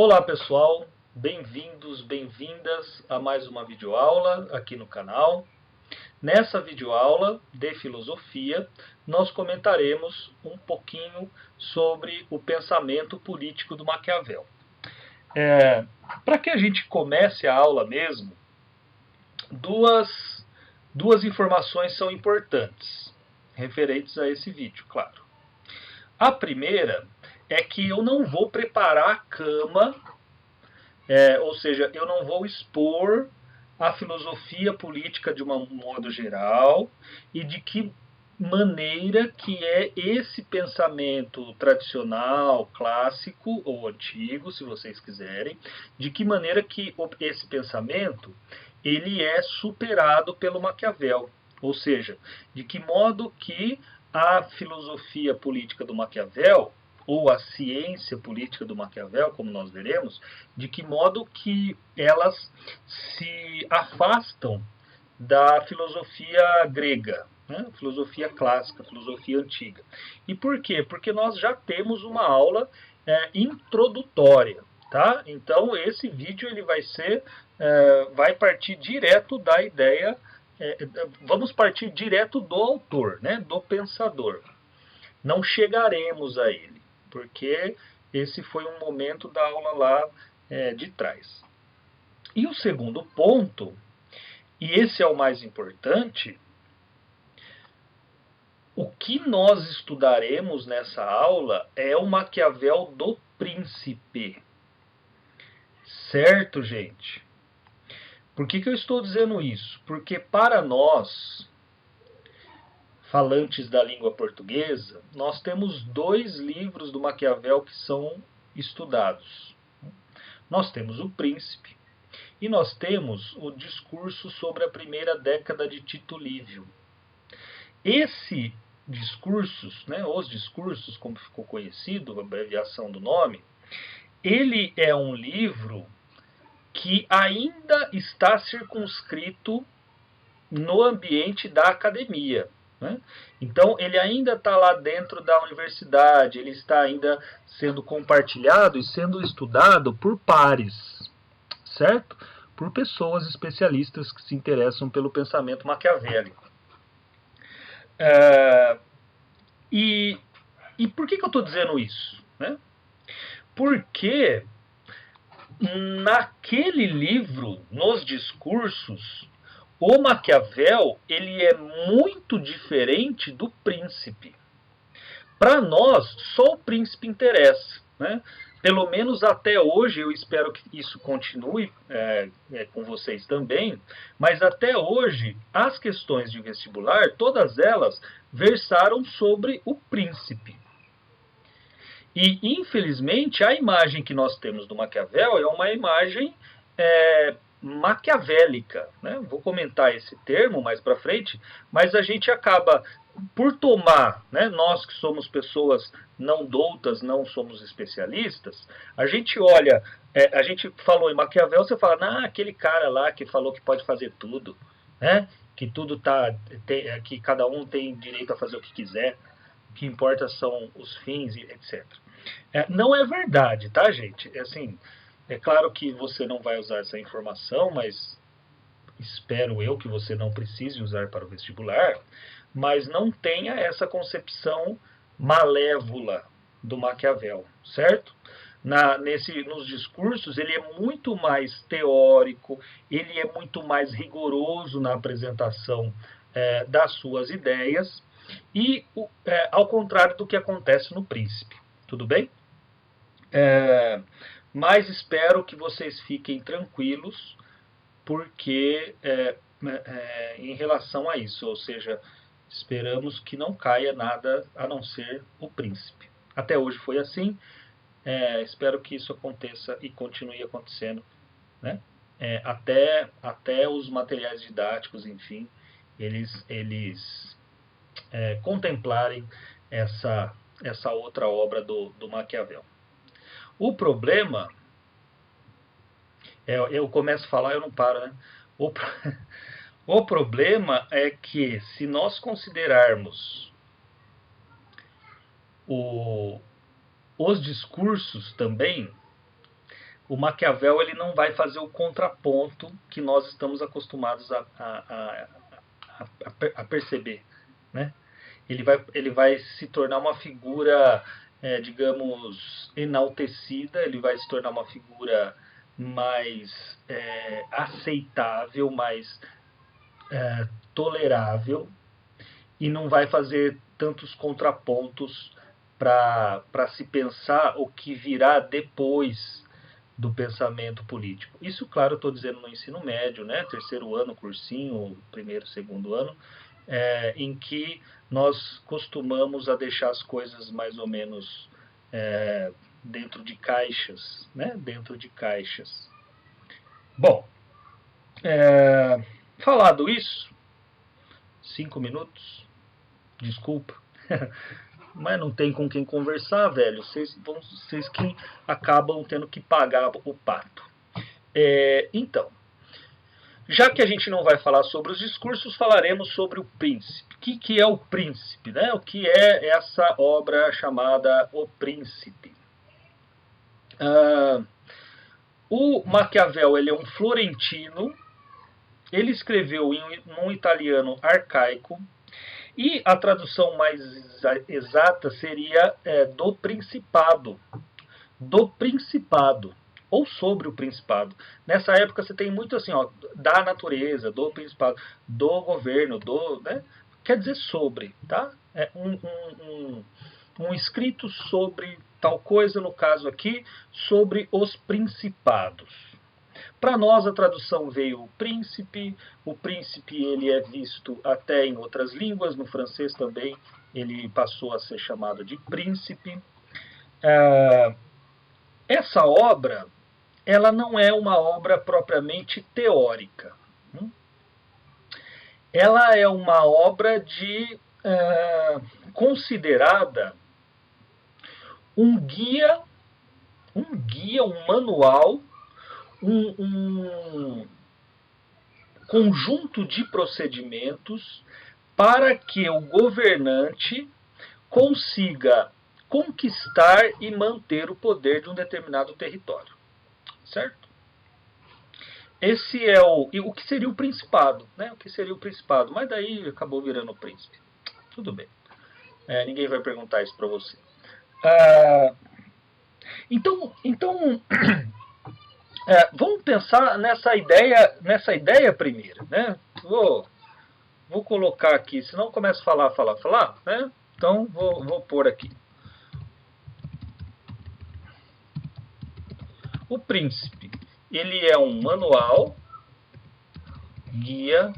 Olá pessoal, bem-vindos, bem-vindas a mais uma videoaula aqui no canal. Nessa videoaula de filosofia, nós comentaremos um pouquinho sobre o pensamento político do Maquiavel. Para que a gente comece a aula mesmo, duas informações são importantes, referentes a esse vídeo, claro. A primeira é que eu não vou preparar a cama, ou seja, eu não vou expor a filosofia política de um modo geral e de que maneira que é esse pensamento tradicional, clássico ou antigo, se vocês quiserem, de que maneira que esse pensamento ele é superado pelo Maquiavel, ou seja, de que modo que a filosofia política do Maquiavel ou a ciência política do Maquiavel, como nós veremos, de que modo que elas se afastam da filosofia grega, né? Filosofia clássica, filosofia antiga. E por quê? Porque nós já temos uma aula introdutória, tá? Então esse vídeo ele vai partir direto da ideia, vamos partir direto do autor, né? Do pensador. Não chegaremos a ele, porque esse foi um momento da aula lá de trás. E o segundo ponto, e esse é o mais importante, o que nós estudaremos nessa aula é o Maquiavel do Príncipe. Certo, gente? Por que eu estou dizendo isso? Porque para nós, falantes da língua portuguesa, nós temos dois livros do Maquiavel que são estudados. Nós temos o Príncipe e nós temos o discurso sobre a primeira década de Tito Livio. Esse discursos, né, os discursos, como ficou conhecido, a abreviação do nome, ele é um livro que ainda está circunscrito no ambiente da academia. Né? Então, ele ainda está lá dentro da universidade, ele está ainda sendo compartilhado e sendo estudado por pares, certo? Por pessoas especialistas que se interessam pelo pensamento maquiavélico. E por que eu estou dizendo isso? Né? Porque naquele livro, nos discursos, o Maquiavel ele é muito diferente do Príncipe. Para nós, só o Príncipe interessa. Né? Pelo menos até hoje, eu espero que isso continue com vocês também, mas até hoje, as questões de vestibular, todas elas versaram sobre o Príncipe. E, infelizmente, a imagem que nós temos do Maquiavel é uma imagem maquiavélica. Né? Vou comentar esse termo mais para frente, mas a gente acaba, por tomar, né, nós que somos pessoas não doutas, não somos especialistas, a gente olha, a gente falou em Maquiavel, você fala, aquele cara lá que falou que pode fazer tudo, né? Que tudo que cada um tem direito a fazer o que quiser, o que importa são os fins, etc. Não é verdade, tá, gente? Assim, é claro que você não vai usar essa informação, mas espero eu que você não precise usar para o vestibular, mas não tenha essa concepção malévola do Maquiavel, certo? Nos discursos, ele é muito mais teórico, ele é muito mais rigoroso na apresentação das suas ideias, e ao contrário do que acontece no Príncipe. Tudo bem? Mas espero que vocês fiquem tranquilos, porque em relação a isso, ou seja, esperamos que não caia nada a não ser o Príncipe. Até hoje foi assim, espero que isso aconteça e continue acontecendo, né? Até os materiais didáticos, enfim, eles contemplarem essa outra obra do Maquiavel. O problema, eu começo a falar, eu não paro, né? O problema é que se nós considerarmos os discursos também, o Maquiavel ele não vai fazer o contraponto que nós estamos acostumados a perceber, né? Ele vai se tornar uma figura, digamos, enaltecida, ele vai se tornar uma figura mais aceitável, mais tolerável, e não vai fazer tantos contrapontos para se pensar o que virá depois do pensamento político. Isso, claro, eu estou dizendo no ensino médio, né? Terceiro ano, cursinho, primeiro, segundo ano, em que nós costumamos a deixar as coisas mais ou menos dentro de caixas, né? Dentro de caixas. Bom, falado isso, 5 minutos, desculpa, mas não tem com quem conversar, velho. Vocês que acabam tendo que pagar o pato. Então, já que a gente não vai falar sobre os discursos, falaremos sobre o Príncipe. O que é o Príncipe, né? O que é essa obra chamada O Príncipe? O Maquiavel ele é um florentino. Ele escreveu em um italiano arcaico. E a tradução mais exata seria do Principado. Do Principado. Ou sobre o Principado. Nessa época você tem muito assim, ó, da natureza, do Principado, do governo, né? Quer dizer sobre, tá? É um escrito sobre tal coisa, no caso aqui, sobre os principados. Para nós a tradução veio o príncipe ele é visto até em outras línguas, no francês também ele passou a ser chamado de príncipe. Essa obra, ela não é uma obra propriamente teórica. Ela é uma obra considerada um guia, um manual, um conjunto de procedimentos para que o governante consiga conquistar e manter o poder de um determinado território. Certo? Esse é o que seria o principado, né? O que seria o principado, mas daí acabou virando o príncipe. Tudo bem. Ninguém vai perguntar isso para você. Então vamos pensar nessa ideia primeiro, né? Vou colocar aqui, senão começo a falar, né? Então vou pôr aqui. O Príncipe, ele é um manual, guia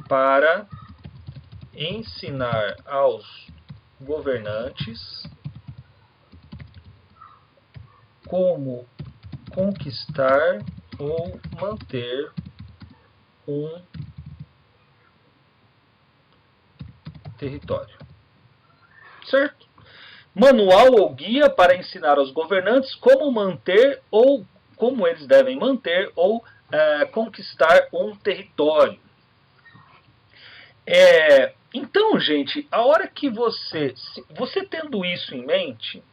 para ensinar aos governantes como conquistar ou manter um território. Certo? Manual ou guia para ensinar aos governantes como manter ou como eles devem manter ou conquistar um território. Então, gente, a hora que você tendo isso em mente,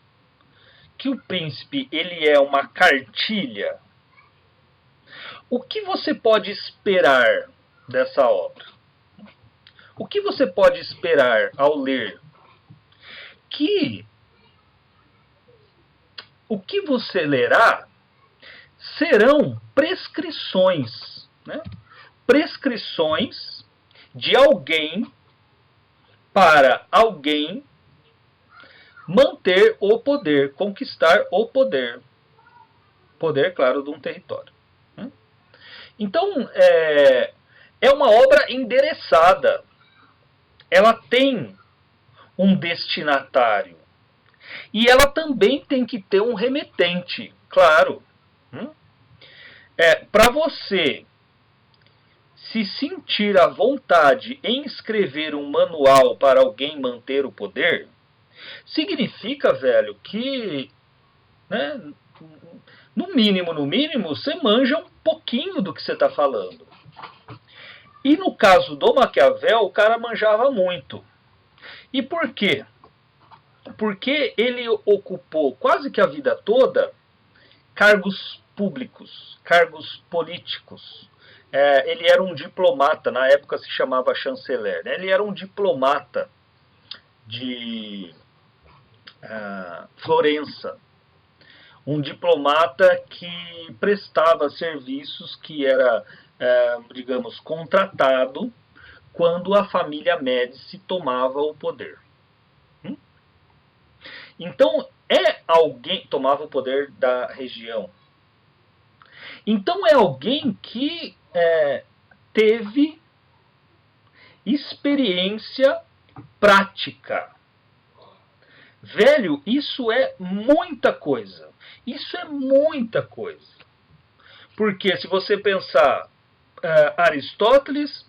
que o príncipe ele é uma cartilha, o que você pode esperar dessa obra? O que você pode esperar ao ler? Que o que você lerá serão prescrições, né? Prescrições de alguém para alguém manter o poder, conquistar o poder. Poder, claro, de um território. Então, é uma obra endereçada. Ela tem um destinatário. E ela também tem que ter um remetente, claro. Para você se sentir à vontade em escrever um manual para alguém manter o poder, significa, velho, que, né, no mínimo, você manja um pouquinho do que você está falando. E no caso do Maquiavel, o cara manjava muito. E por quê? Porque ele ocupou quase que a vida toda cargos públicos, cargos políticos. Ele era um diplomata, na época se chamava chanceler, né? Ele era um diplomata de Florença, um diplomata que prestava serviços, que era, digamos, contratado quando a família Médici tomava o poder. Então, alguém tomava o poder da região. Então, é alguém que teve experiência prática. Velho, isso é muita coisa. Isso é muita coisa. Porque se você pensar Aristóteles,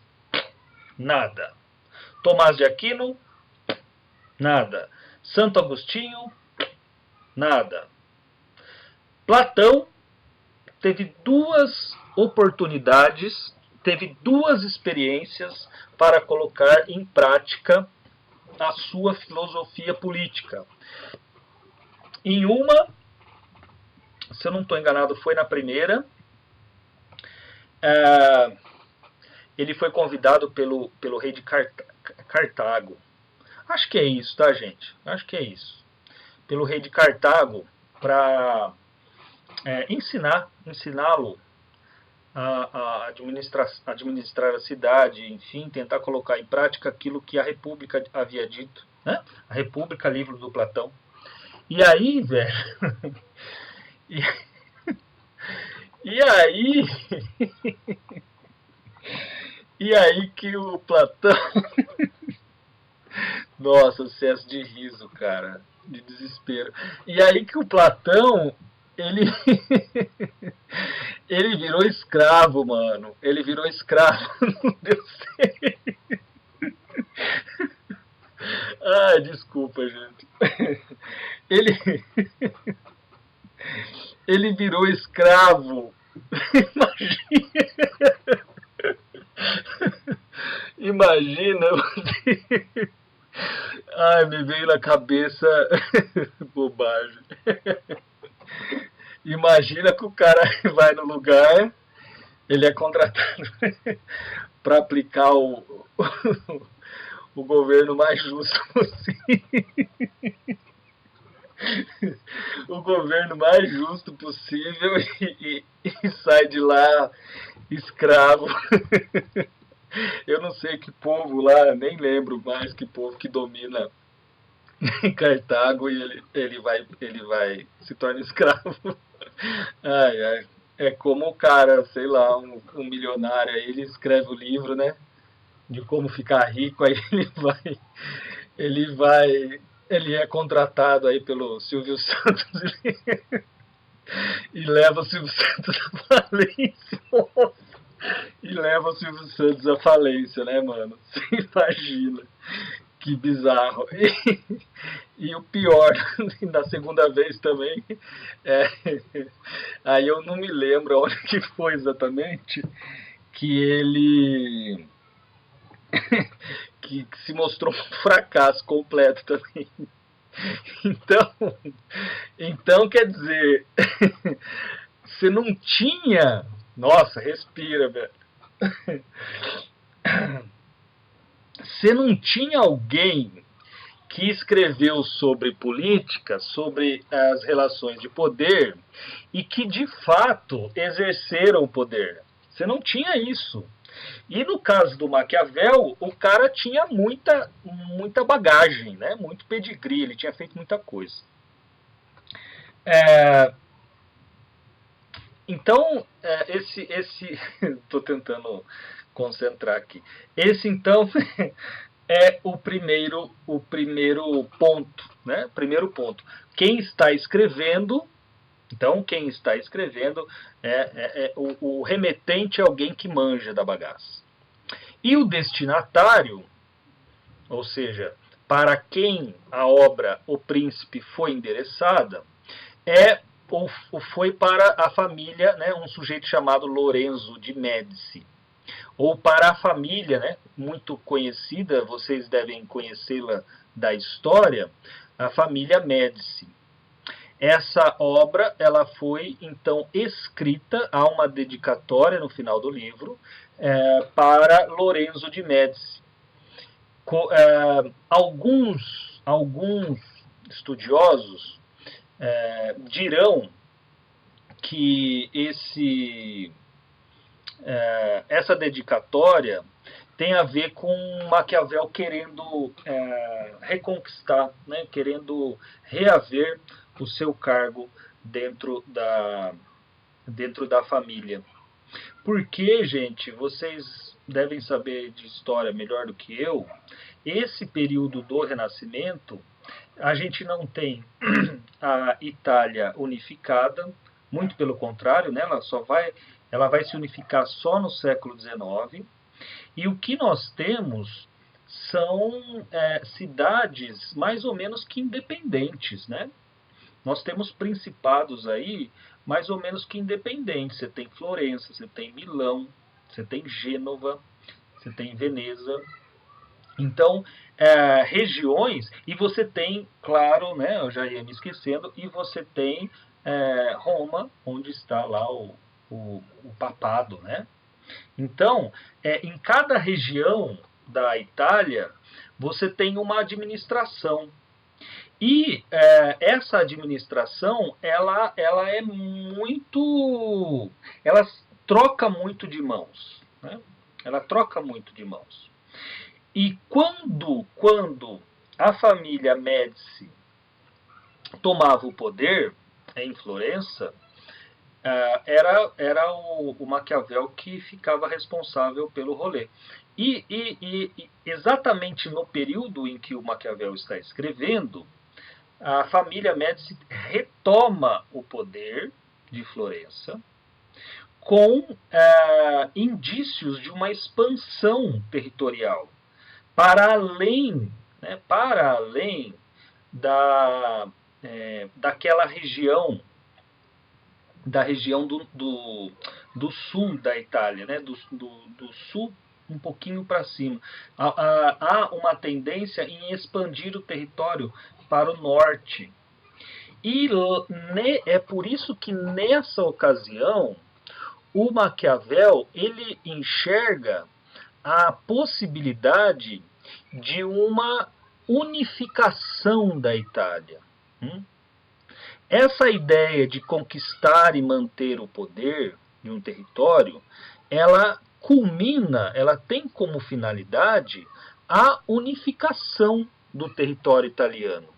nada. Tomás de Aquino, nada. Santo Agostinho, nada. Platão teve 2 oportunidades, teve 2 experiências para colocar em prática a sua filosofia política. Em uma, se eu não estou enganado, foi na primeira. Ele foi convidado pelo rei de Cartago. Acho que é isso, tá, gente? Acho que é isso. Pelo rei de Cartago para ensiná-lo a administrar a cidade, enfim, tentar colocar em prática aquilo que a República havia dito, né? A República, livro do Platão. E aí, velho, e aí que o Platão, nossa, excesso de riso, cara, de desespero. E aí que o Platão, ele ele virou escravo, mano. Ele virou escravo, não deu certo. Ai, desculpa, gente. Ele, ele virou escravo. Imagina. Ai, me veio na cabeça bobagem. Imagina que o cara vai no lugar, ele é contratado para aplicar o governo mais justo possível. O governo mais justo possível e sai de lá escravo. Eu não sei que povo lá, nem lembro mais que povo que domina Cartago e ele vai se torna escravo. Ai, ai. É como o cara, sei lá, um milionário aí, ele escreve o livro, né? De como ficar rico, aí ele é contratado aí pelo Silvio Santos e leva o Silvio Santos à falência. E leva o Silvio Santos à falência, né, mano? Você imagina. Que bizarro. E o pior, da segunda vez também, aí eu não me lembro onde que foi exatamente, que ele que se mostrou um fracasso completo também. Então quer dizer, você não tinha... Nossa, respira, velho. Você não tinha alguém que escreveu sobre política, sobre as relações de poder e que de fato exerceram o poder. Você não tinha isso. E no caso do Maquiavel, o cara tinha muita bagagem, né? Muito pedigree, ele tinha feito muita coisa. Então, estou tentando concentrar aqui. Esse, então, é o primeiro ponto, né? Primeiro ponto. Quem está escrevendo, então, quem está escrevendo o remetente é alguém que manja da bagaça. E o destinatário, ou seja, para quem a obra O Príncipe foi endereçada, foi para a família, né, um sujeito chamado Lorenzo de Médici. Ou para a família, né, muito conhecida, vocês devem conhecê-la da história, a família Médici. Essa obra ela foi então escrita, há uma dedicatória no final do livro, para Lorenzo de Médici. Alguns estudiosos dirão que essa dedicatória tem a ver com Maquiavel querendo reconquistar, né, querendo reaver o seu cargo dentro da família. Porque, gente, vocês devem saber de história melhor do que eu, esse período do Renascimento, a gente não tem a Itália unificada, muito pelo contrário, né, ela vai se unificar só no século XIX, e o que nós temos são cidades mais ou menos que independentes, né? Nós temos principados aí mais ou menos que independentes. Você tem Florença, você tem Milão, você tem Gênova, você tem Veneza. Então, regiões, e você tem, claro, né, eu já ia me esquecendo, e você tem Roma, onde está lá o papado, né? Então, em cada região da Itália, você tem uma administração. E essa administração, ela é muito... Ela troca muito de mãos. Né? Ela troca muito de mãos. E quando a família Médici tomava o poder em Florença, era o Maquiavel que ficava responsável pelo rolê. E exatamente no período em que o Maquiavel está escrevendo, a família Médici retoma o poder de Florença com indícios de uma expansão territorial para além, né, daquela região, da região do sul da Itália, né, do sul um pouquinho para cima. Há uma tendência em expandir o território para o norte. E é por isso que nessa ocasião o Maquiavel ele enxerga a possibilidade de uma unificação da Itália. Essa ideia de conquistar e manter o poder de um território, ela culmina, ela tem como finalidade a unificação do território italiano.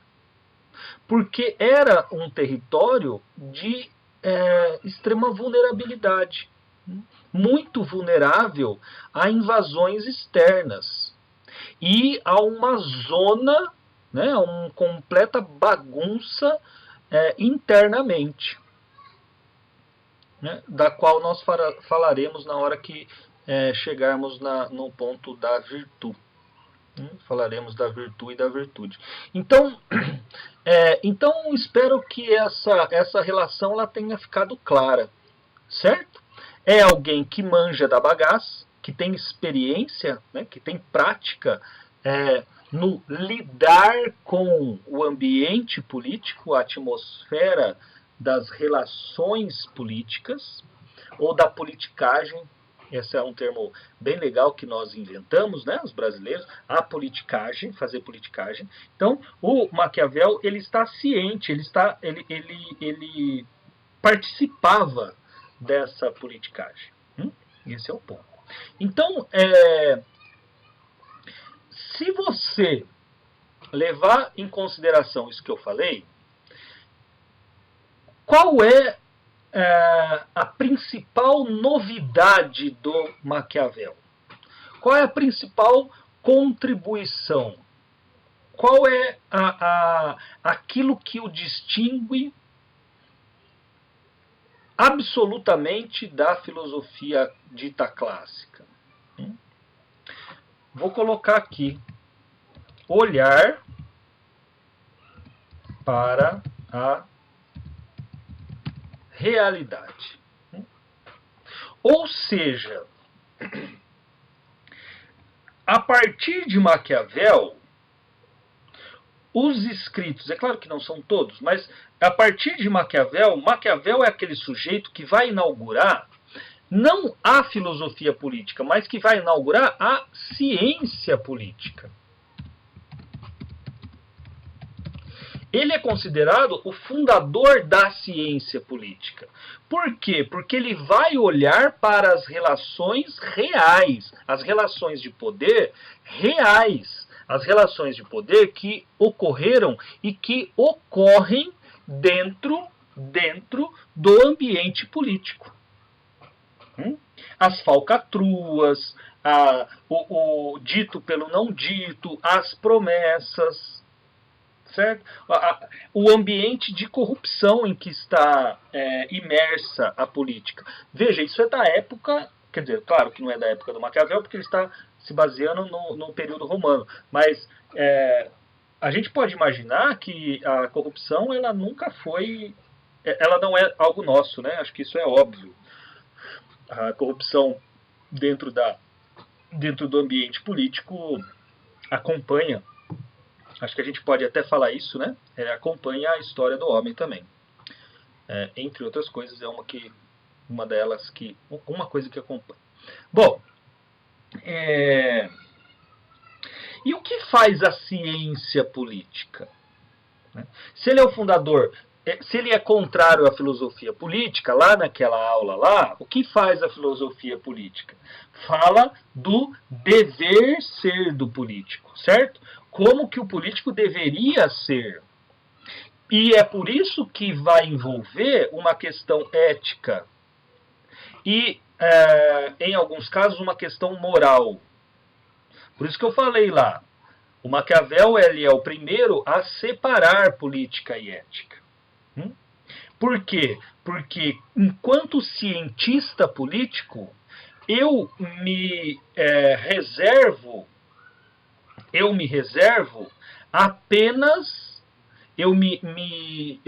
Porque era um território de extrema vulnerabilidade, muito vulnerável a invasões externas e a uma zona, né, a uma completa bagunça internamente, né, da qual nós falaremos na hora que chegarmos no ponto da virtude. Falaremos da virtude e da virtude. Então, então espero que essa relação ela tenha ficado clara, certo? É alguém que manja da bagaça, que tem experiência, né, que tem prática no lidar com o ambiente político, a atmosfera das relações políticas, ou da politicagem. Esse é um termo bem legal que nós inventamos, né, os brasileiros, a politicagem, fazer politicagem. Então, o Maquiavel, ele está ciente, ele participava dessa politicagem. Esse é o ponto. Então, se você levar em consideração isso que eu falei, qual é a principal novidade do Maquiavel? Qual é a principal contribuição? Qual é aquilo que o distingue absolutamente da filosofia dita clássica? Vou colocar aqui: olhar para a realidade. Ou seja, a partir de Maquiavel, os escritos, é claro que não são todos, mas a partir de Maquiavel, Maquiavel é aquele sujeito que vai inaugurar não a filosofia política, mas que vai inaugurar a ciência política. Ele é considerado o fundador da ciência política. Por quê? Porque ele vai olhar para as relações reais, as relações de poder reais, as relações de poder que ocorreram e que ocorrem dentro do ambiente político. As falcatruas, o dito pelo não dito, as promessas, certo? O ambiente de corrupção em que está imersa a política. Veja, isso é da época, quer dizer, claro que não é da época do Maquiavel, porque ele está se baseando no período romano, mas a gente pode imaginar que a corrupção ela nunca foi, ela não é algo nosso, né? Acho que isso é óbvio. A corrupção dentro do ambiente político acompanha, acho que a gente pode até falar isso, né? Acompanha a história do homem também. Entre outras coisas, é uma coisa que acompanha. Bom, e o que faz a ciência política? Se ele é o fundador, se ele é contrário à filosofia política, lá naquela aula lá, o que faz a filosofia política? Fala do dever ser do político, certo? Como que o político deveria ser. E é por isso que vai envolver uma questão ética e, em alguns casos, uma questão moral. Por isso que eu falei lá, o Maquiavel ele é o primeiro a separar política e ética. Por quê? Porque, enquanto cientista político, eu me reservo apenas, eu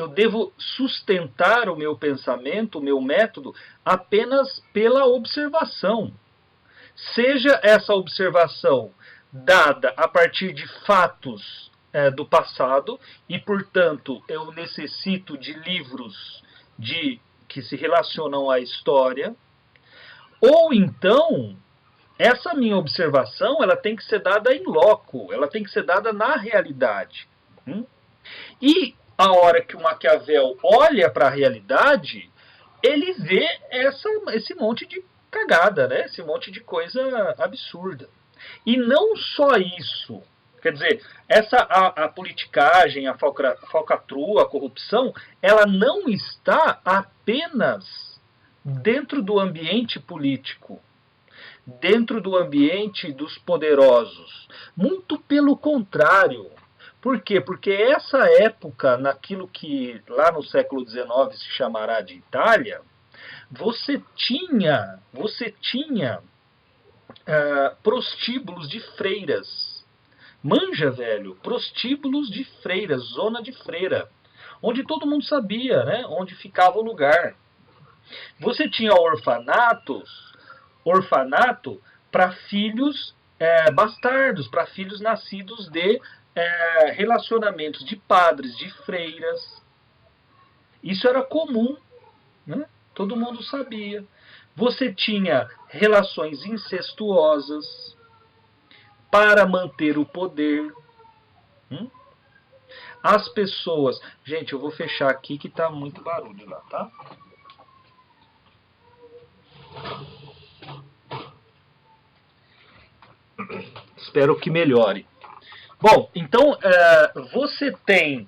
devo sustentar o meu pensamento, o meu método, apenas pela observação. Seja essa observação dada a partir de fatos do passado, e, portanto, eu necessito de livros que se relacionam à história, ou então, essa minha observação ela tem que ser dada in loco, ela tem que ser dada na realidade. E a hora que o Maquiavel olha para a realidade, ele vê esse monte de cagada, né? Esse monte de coisa absurda. E não só isso. Quer dizer, a politicagem, a falcatrua, a corrupção, ela não está apenas dentro do ambiente político, dentro do ambiente dos poderosos. Muito pelo contrário. Por quê? Porque essa época, naquilo que lá no século XIX se chamará de Itália, você tinha prostíbulos de freiras. Manja, velho, prostíbulos de freiras, zona de freira, onde todo mundo sabia, né, onde ficava o lugar. Você tinha orfanato para filhos bastardos, para filhos nascidos de relacionamentos de padres, de freiras. Isso era comum, né? Todo mundo sabia. Você tinha relações incestuosas para manter o poder. As pessoas... Gente, eu vou fechar aqui que está muito barulho lá, tá? Espero que melhore. Bom, então você tem,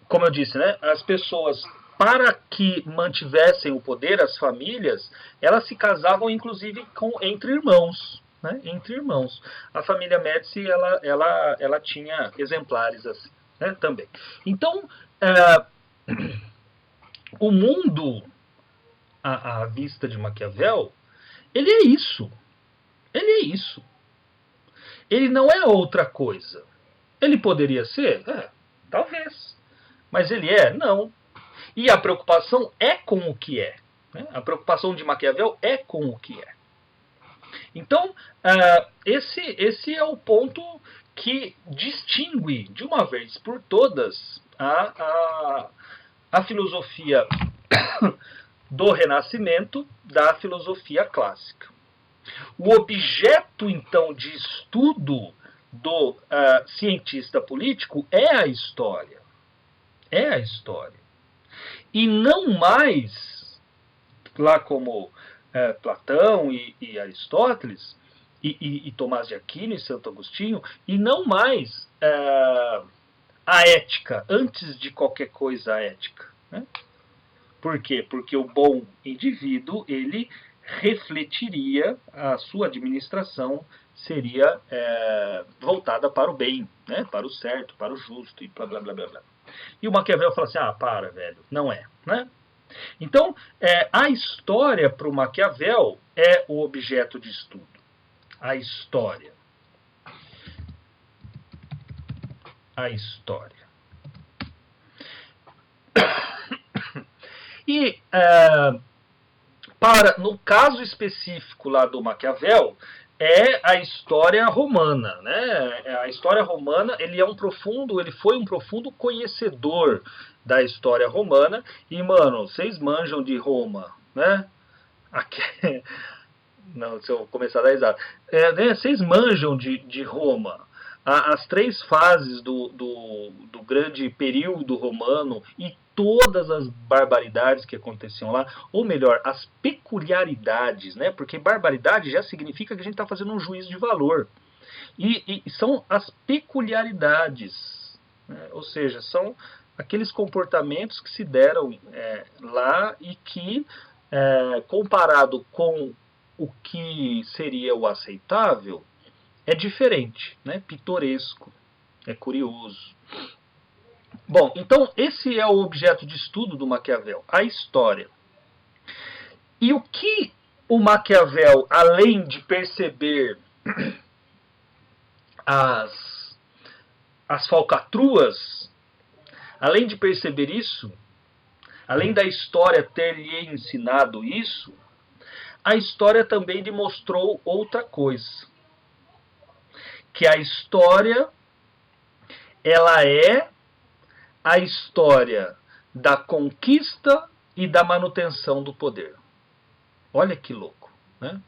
como eu disse, né, as pessoas, para que mantivessem o poder, as famílias, elas se casavam inclusive entre irmãos. Né, entre irmãos. A família Médici ela tinha exemplares assim, né, também. Então, o mundo à vista de Maquiavel, ele é isso. Ele é isso. Ele não é outra coisa. Ele poderia ser? Talvez. Mas ele é? Não. E a preocupação é com o que é. Né? A preocupação de Maquiavel é com o que é. Então, esse é o ponto que distingue, de uma vez por todas, a filosofia do Renascimento da filosofia clássica. O objeto, então, de estudo do cientista político é a história. É a história. E não mais, lá como Platão e Aristóteles, e Tomás de Aquino e Santo Agostinho, e não mais a ética, antes de qualquer coisa a ética. Né? Por quê? Porque o bom indivíduo, ele refletiria, a sua administração seria voltada para o bem, né? Para o certo, para o justo, e blá, blá, blá, blá, blá. E o Maquiavel fala assim, para, velho, não é, né? Então, a história para o Maquiavel é o objeto de estudo. A história. A história. E, no caso específico lá do Maquiavel, é a história romana, né? A história romana, ele foi um profundo conhecedor da história romana. E, mano, vocês manjam de Roma, né? Aqui, não, se eu começar a dar risada. Né, vocês manjam de Roma. As três fases do grande período romano e todas as barbaridades que aconteciam lá, ou melhor, as peculiaridades, né? Porque barbaridade já significa que a gente está fazendo um juízo de valor. E são as peculiaridades, né? Ou seja, são aqueles comportamentos que se deram lá e que, comparado com o que seria o aceitável, é diferente, né? Pitoresco, é curioso. Bom, então esse é o objeto de estudo do Maquiavel, a história. E o que o Maquiavel, além de perceber as falcatruas, além de perceber isso, além da história ter lhe ensinado isso, a história também lhe mostrou outra coisa. Que a história, ela é a história da conquista e da manutenção do poder. Olha que louco, né?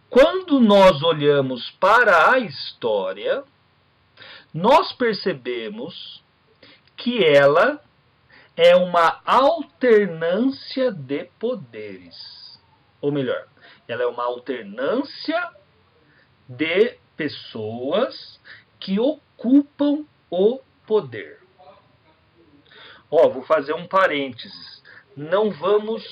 Quando nós olhamos para a história, nós percebemos que ela é uma alternância de poderes. Ou melhor, ela é uma alternância de pessoas que ocupam o poder. Vou fazer um parênteses. Não vamos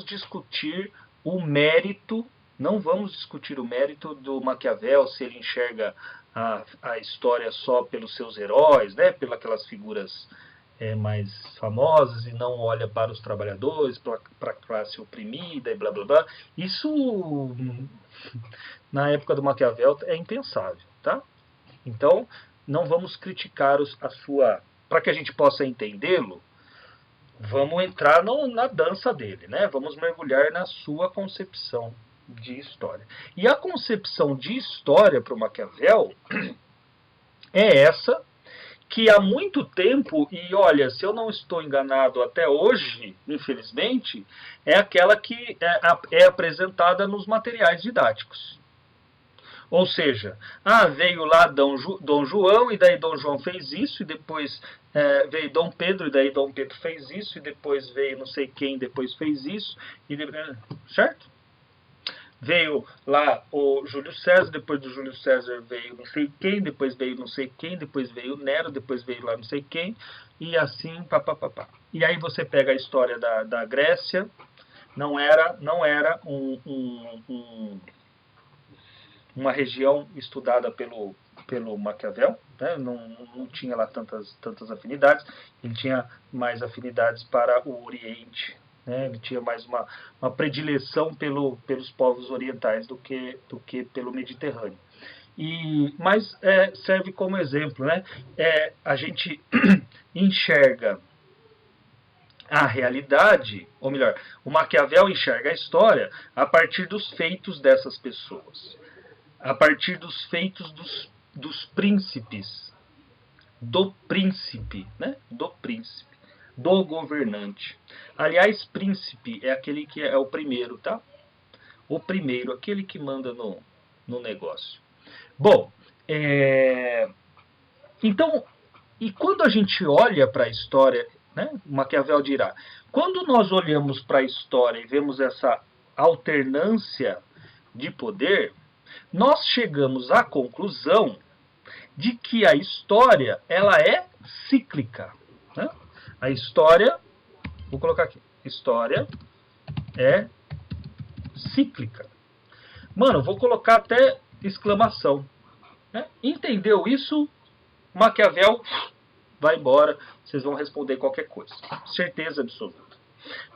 discutir o mérito, não vamos discutir o mérito do Maquiavel, se ele enxerga a história só pelos seus heróis, né, pelas aquelas figuras mais famosas e não olha para os trabalhadores, para a classe oprimida e blá blá blá. Isso, na época do Maquiavel, é impensável, tá? Então, não vamos criticar a sua... Para que a gente possa entendê-lo, vamos entrar na dança dele, né? Vamos mergulhar na sua concepção de história. E a concepção de história para o Maquiavel é essa que há muito tempo, e olha, se eu não estou enganado até hoje, infelizmente, é aquela que é apresentada nos materiais didáticos. Ou seja, veio lá Dom João, e daí Dom João fez isso, e depois veio Dom Pedro, e daí Dom Pedro fez isso, e depois veio não sei quem, depois fez isso, certo? Veio lá o Júlio César, depois do Júlio César veio não sei quem, depois veio não sei quem, depois veio Nero, depois veio lá não sei quem, e assim, papapá. E aí você pega a história da Grécia, não era uma região estudada pelo Maquiavel, né? Não tinha lá tantas afinidades, ele tinha mais afinidades para o Oriente, né? Ele tinha mais uma predileção pelos povos orientais do que pelo Mediterrâneo. Mas serve como exemplo, né? A gente enxerga a realidade, ou melhor, o Maquiavel enxerga a história a partir dos feitos dessas pessoas, a partir dos feitos dos príncipes, do príncipe, né? Do príncipe, do governante. Aliás, príncipe é aquele que é o primeiro, tá? O primeiro, aquele que manda no negócio. Bom, então, e quando a gente olha para a história, né, Maquiavel dirá, quando nós olhamos para a história e vemos essa alternância de poder, nós chegamos à conclusão de que a história ela é cíclica. Né? A história, vou colocar aqui, história é cíclica. Mano, vou colocar até exclamação. Né? Entendeu isso? Maquiavel vai embora, vocês vão responder qualquer coisa. Certeza absoluta.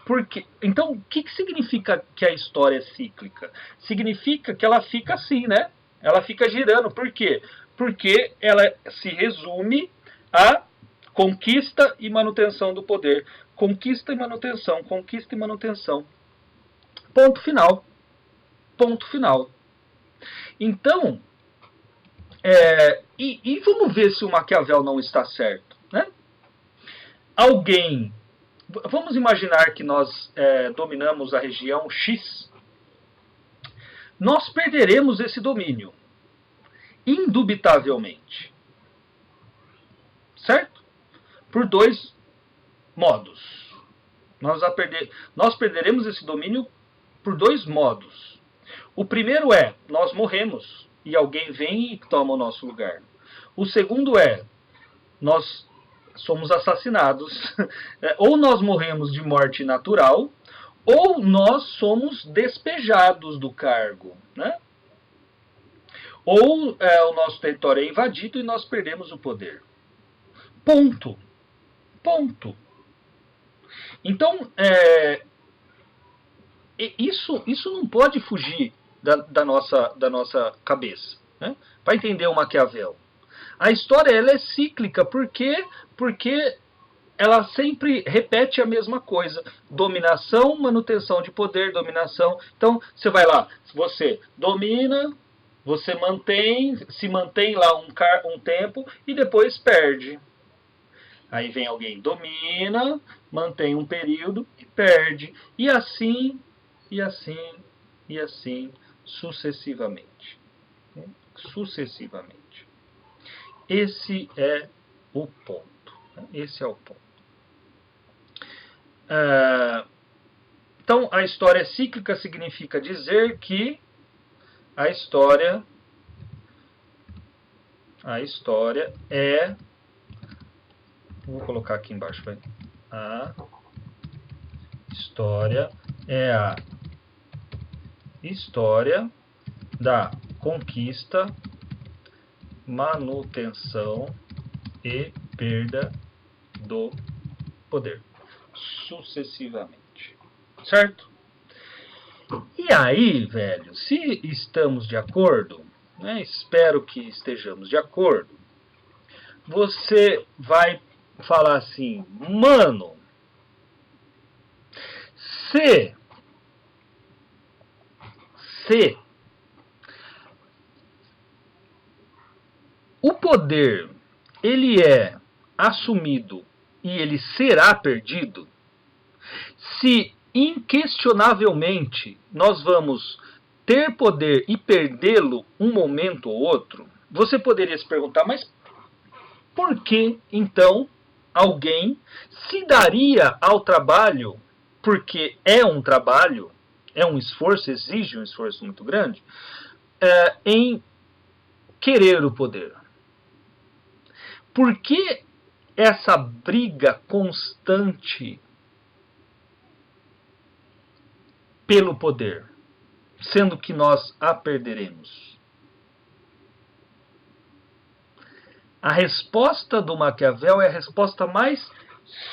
Porque, então, o que significa que a história é cíclica? Significa que ela fica assim, né? Ela fica girando. Por quê? Porque ela se resume a conquista e manutenção do poder. Conquista e manutenção, conquista e manutenção. Ponto final. Ponto final. Então, e vamos ver se o Maquiavel não está certo. Né? Alguém, vamos imaginar que nós dominamos a região X. Nós perderemos esse domínio, indubitavelmente. Certo? Por dois modos. Nós perderemos esse domínio por dois modos. O primeiro é, nós morremos e alguém vem e toma o nosso lugar. O segundo é, nós somos assassinados. Ou nós morremos de morte natural, ou nós somos despejados do cargo. Né? Ou o nosso território é invadido e nós perdemos o poder. Ponto. Ponto. Então, isso não pode fugir da nossa cabeça. Né? Para entender o Maquiavel. A história ela é cíclica porque ela sempre repete a mesma coisa. Dominação, manutenção de poder, dominação. Então, você vai lá, você domina, você se mantém lá um tempo e depois perde. Aí vem alguém, domina, mantém um período e perde. E assim, e assim, e assim, sucessivamente. Sucessivamente. Esse é o ponto. Esse é o ponto. Então, a história cíclica significa dizer que a história é... Vou colocar aqui embaixo. Vai. A história é a história da conquista, manutenção e perda do poder. Sucessivamente. Certo? E aí, velho, se estamos de acordo, né, espero que estejamos de acordo, você vai falar assim, mano, se o poder ele é assumido e ele será perdido, se inquestionavelmente nós vamos ter poder e perdê-lo um momento ou outro, você poderia se perguntar, mas por que então alguém se daria ao trabalho, porque é um trabalho, é um esforço, exige um esforço muito grande, em querer o poder? Por que essa briga constante pelo poder, sendo que nós a perderemos? A resposta do Maquiavel é a resposta mais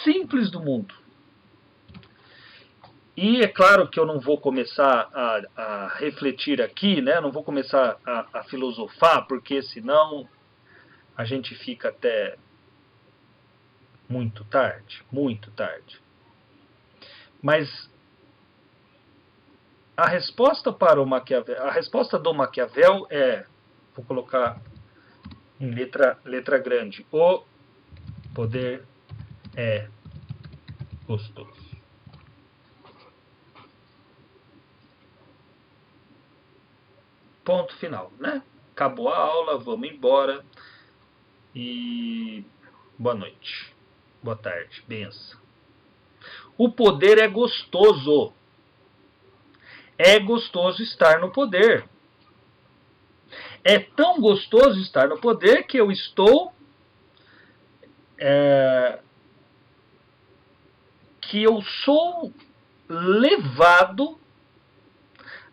simples do mundo. E é claro que eu não vou começar a refletir aqui, né? Não vou começar a filosofar, porque senão a gente fica até muito tarde, muito tarde. Mas a resposta para o Maquiavel, a resposta do Maquiavel é, vou colocar em letra grande, o poder é gostoso. Ponto final, né? Acabou a aula, vamos embora e boa noite, boa tarde, benção. O poder é gostoso. É gostoso estar no poder. É tão gostoso estar no poder que eu estou que eu sou levado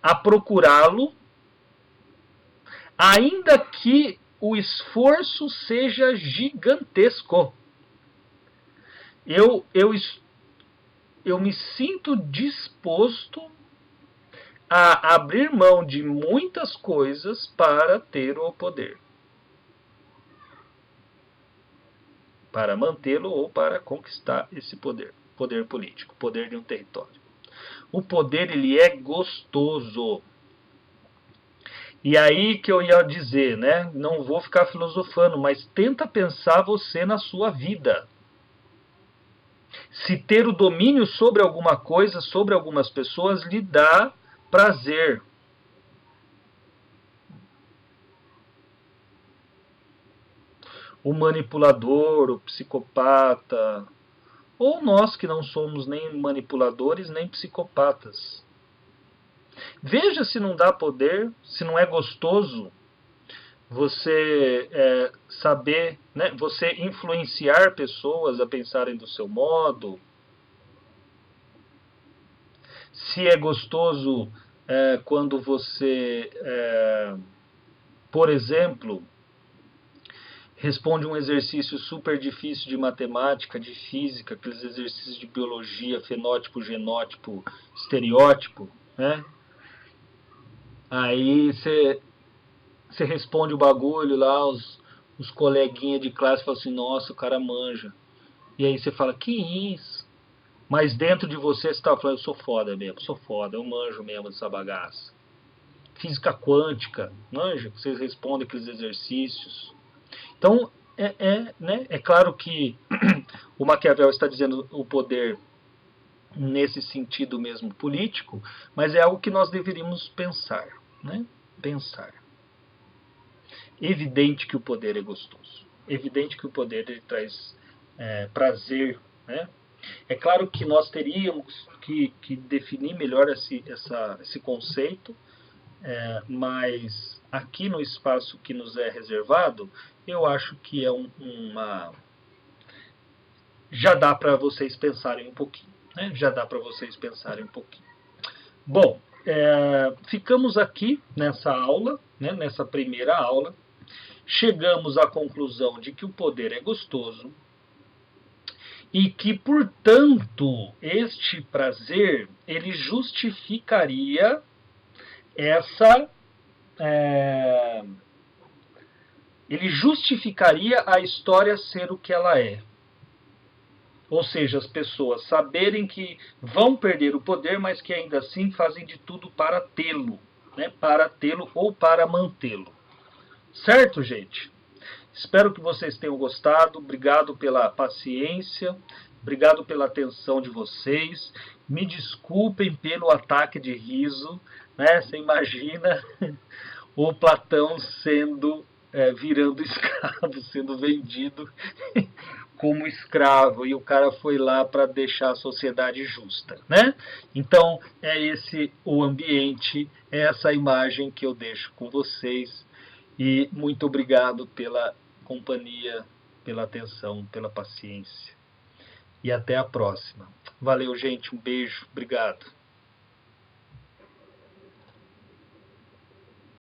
a procurá-lo, ainda que o esforço seja gigantesco. Eu me sinto disposto a abrir mão de muitas coisas para ter o poder. Para mantê-lo ou para conquistar esse poder. Poder político, poder de um território. O poder, ele é gostoso. E aí que eu ia dizer, né? Não vou ficar filosofando, mas tenta pensar você na sua vida. Se ter o domínio sobre alguma coisa, sobre algumas pessoas, lhe dá prazer. O manipulador, o psicopata, ou nós que não somos nem manipuladores nem psicopatas. Veja se não dá poder, se não é gostoso você saber, né, você influenciar pessoas a pensarem do seu modo. Se é gostoso quando você, por exemplo, responde um exercício super difícil de matemática, de física, aqueles exercícios de biologia, fenótipo, genótipo, estereótipo, né? Aí você responde o bagulho lá, os coleguinhas de classe falam assim, nossa, o cara manja. E aí você fala, que isso? Mas dentro de você está falando, eu sou foda mesmo, sou foda, eu manjo mesmo dessa bagaça. Física quântica, manja, vocês respondem aqueles exercícios. Então, né, é claro que o Maquiavel está dizendo o poder nesse sentido mesmo político, mas é algo que nós deveríamos pensar, né? Pensar. Evidente que o poder é gostoso. Evidente que o poder ele traz prazer, né? É claro que nós teríamos que definir melhor esse conceito, mas aqui no espaço que nos é reservado, eu acho que é uma. Já dá para vocês pensarem um pouquinho. Né? Já dá para vocês pensarem um pouquinho. Bom, ficamos aqui nessa aula, né, nessa primeira aula. Chegamos à conclusão de que o poder é gostoso e que, portanto, este prazer ele justificaria essa ele justificaria a história ser o que ela é. Ou seja, as pessoas saberem que vão perder o poder, mas que ainda assim fazem de tudo para tê-lo, né? Para tê-lo ou para mantê-lo. Certo, gente? Espero que vocês tenham gostado. Obrigado pela paciência. Obrigado pela atenção de vocês. Me desculpem pelo ataque de riso. Né? Você imagina o Platão virando escravo, sendo vendido como escravo, e o cara foi lá para deixar a sociedade justa, né? Então, é esse o ambiente, é essa imagem que eu deixo com vocês, e muito obrigado pela companhia, pela atenção, pela paciência. E até a próxima. Valeu, gente, um beijo, obrigado.